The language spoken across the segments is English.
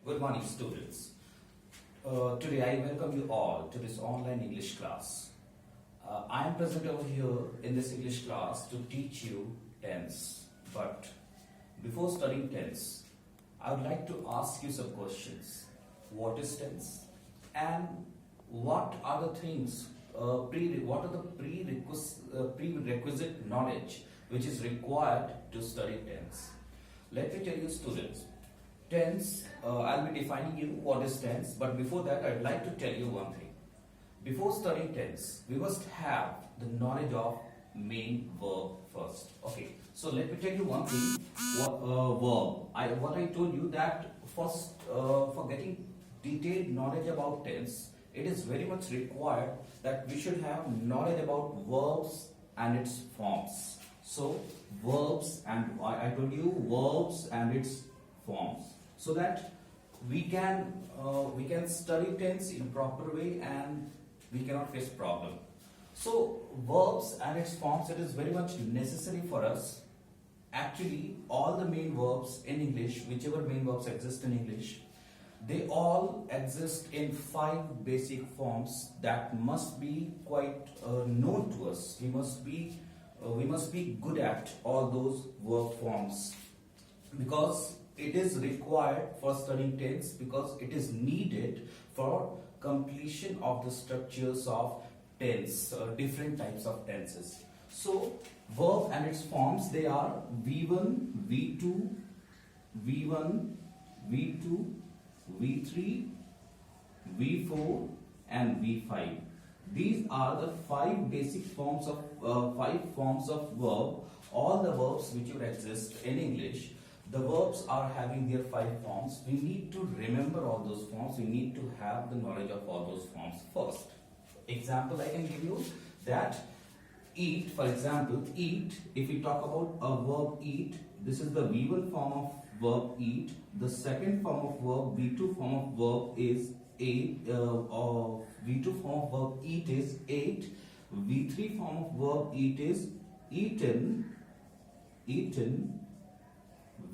Good morning, students. Today I welcome you all to this online English class. I am present over here in this English class to teach you tense. But before studying tense, I would like to ask you some questions. What is tense? And what are the things, what are the prerequisite knowledge which is required to study tense? Let me tell you, students. Tense, I'll be defining you what is tense, but before that I'd like to tell you one thing. Before studying tense, we must have the knowledge of main verb first. Okay, so let me tell you one thing. What I told you that first, for getting detailed knowledge about tense, it is very much required that we should have knowledge about verbs and its forms. So verbs, and I told you verbs and its forms, so that we can study tense in proper way and we cannot face problem. So verbs and its forms, it is very much necessary for us. Actually, all the main verbs in English, whichever main verbs exist in English, they all exist in 5 basic forms that must be quite known to us. We must be good at all those verb forms, because it is required for studying tense, because it is needed for completion of the structures of tense, different types of tenses. So verb and its forms, they are V1, V2, V1, V2, V3, V4 and V5. These are the 5 basic forms of 5 forms of verb. All the verbs which would exist in English, the verbs are having their 5 forms. We need to remember all those forms. We need to have the knowledge of all those forms first. Example I can give you that eat, for example, eat, if we talk about a verb eat, this is the V1 form of verb eat. The second form of verb, V2 form of verb is ate, V2 form of verb eat is ate. V3 form of verb eat is eaten, eaten.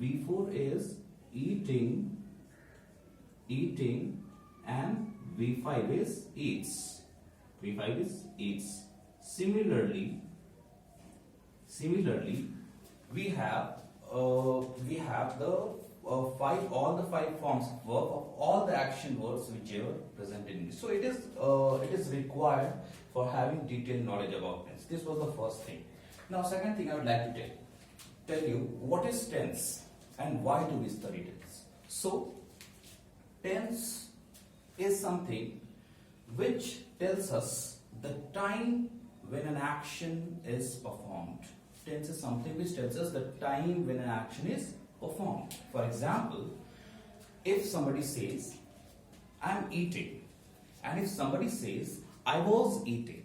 V4 is eating, eating, and V5 is eats. V5 is eats. Similarly, we have all the 5 forms of verb of all the action words which are present in English. So it is required for having detailed knowledge about tense. This was the first thing. Now, second thing I would like to tell you what is tense and why do we study tense. So tense is something which tells us the time when an action is performed. Tense is something which tells us the time when an action is performed. For example, if somebody says I'm eating, and if somebody says I was eating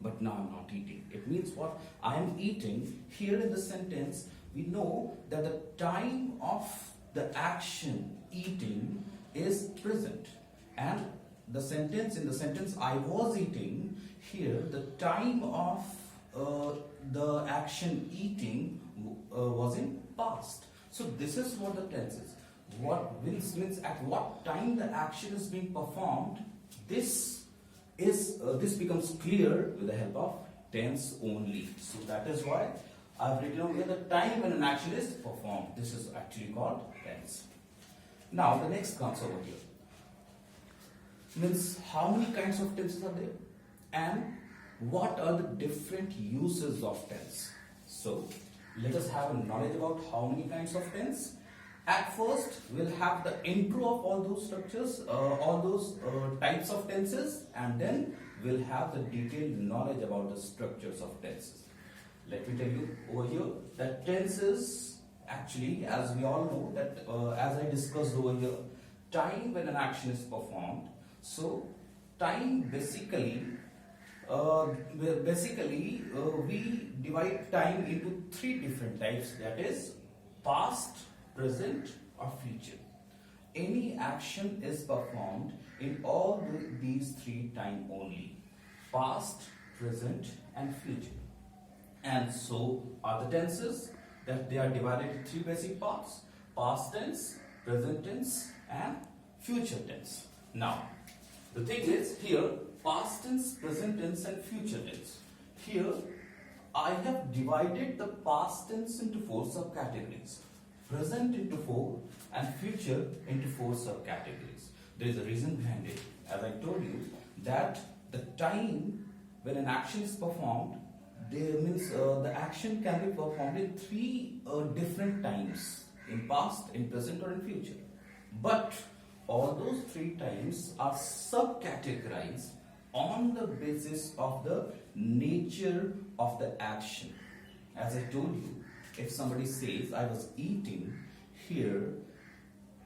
but now I'm not eating, it means what? I am eating. Here in the sentence we know that the time of the action eating is present, and the sentence I was eating, here the time of the action eating was in past. So this is what the tense is. What means at what time the action is being performed. This becomes clear with the help of tense only. So that is why I've written over here the time when an action is performed. This is actually called tense. Now the next comes over here. Means how many kinds of tenses are there and what are the different uses of tense. So let us have a knowledge about how many kinds of tense. At first we'll have the intro of all those structures, all those types of tenses, and then we'll have the detailed knowledge about the structures of tenses. Let me tell you over here that tenses, actually, as we all know, that as I discussed over here, time when an action is performed. So time basically we divide time into 3 different types, that is past, present or future. Any action is performed in all these 3 time only: past, present and future. And so are the tenses, that they are divided into 3 basic parts: past tense, present tense, and future tense. Now, the thing is here, past tense, present tense, and future tense. Here, I have divided the past tense into 4 subcategories, present into 4, and future into 4 subcategories. There is a reason behind it. As I told you, that the time when an action is performed, the action can be performed in 3 different times, in past, in present, or in future. But all those 3 times are subcategorized on the basis of the nature of the action. As I told you, if somebody says, I was eating, here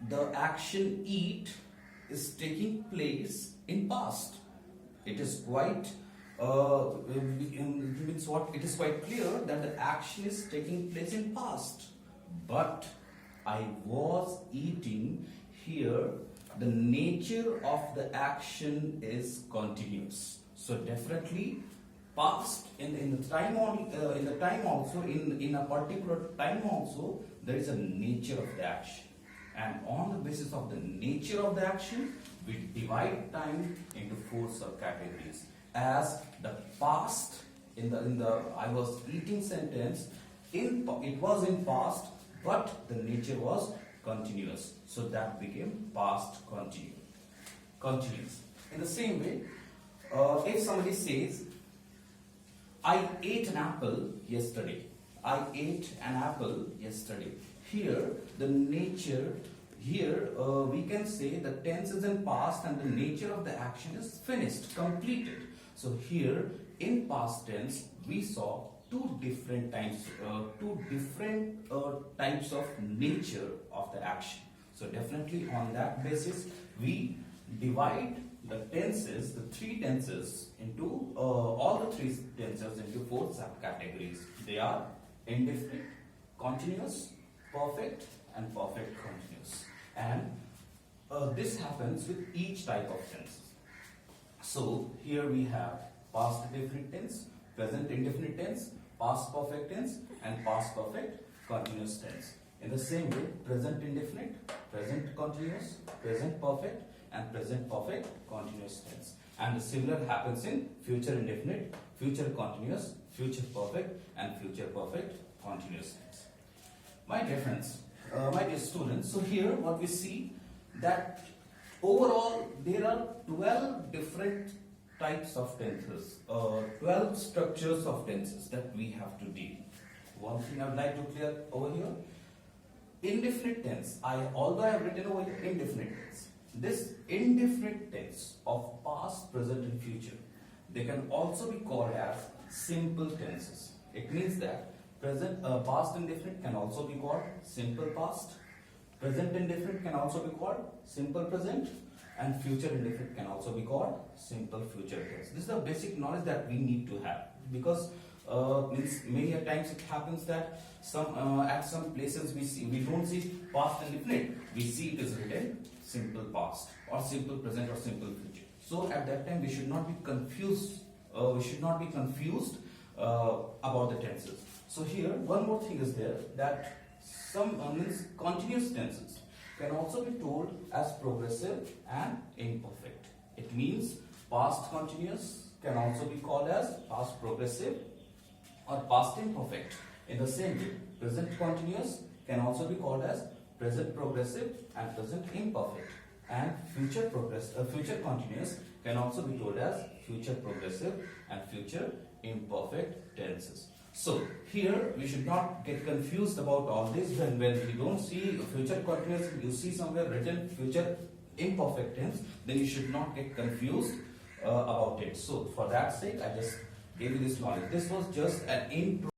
the action eat is taking place in past. It is quite means what? It is quite clear that the action is taking place in past. But I was eating, here the nature of the action is continuous. So definitely past in the time also in a particular time also there is a nature of the action, and on the basis of the nature of the action we divide time into 4 subcategories. As the past in the I was eating sentence, it was in past, but the nature was continuous, so that became past continuous. In the same way, if somebody says, I ate an apple yesterday. I ate an apple yesterday. Here, the nature, we can say the tense is in past and the nature of the action is finished, completed. So here, in past tense, we saw 2 different types of nature of the action. So definitely on that basis, we divide the tenses, the 3 tenses into all the 3 tenses into 4 subcategories. They are indefinite, continuous, perfect, and perfect continuous. And this happens with each type of tenses. So here we have past indefinite tense, present indefinite tense, past perfect tense, and past perfect continuous tense. In the same way, present indefinite, present continuous, present perfect, and present perfect continuous tense. And the similar happens in future indefinite, future continuous, future perfect, and future perfect continuous tense. My dear friends, my dear students, so here what we see that overall there are 12 different types of tenses, 12 structures of tenses that we have to deal. One thing I would like to clear over here, indefinite tense, although I have written over here indefinite tense, this indefinite tense of past, present, and future, they can also be called as simple tenses. It means that past indefinite can also be called simple past, present indefinite can also be called simple present, and future indefinite can also be called simple future tense. This is the basic knowledge that we need to have, because many a times it happens that at some places we don't see past indefinite, we see it is written simple past or simple present or simple future. So at that time we should not be confused. About the tenses. So here one more thing is there, that some continuous tenses can also be told as progressive and imperfect. It means past continuous can also be called as past progressive or past imperfect. In the same way, present continuous can also be called as present progressive and present imperfect. And future continuous can also be told as future progressive and future imperfect tenses. So here we should not get confused about all this. When we don't see future continuous, you see somewhere written future imperfect tense, then you should not get confused about it. So for that sake, I just gave you this knowledge. This was just an intro.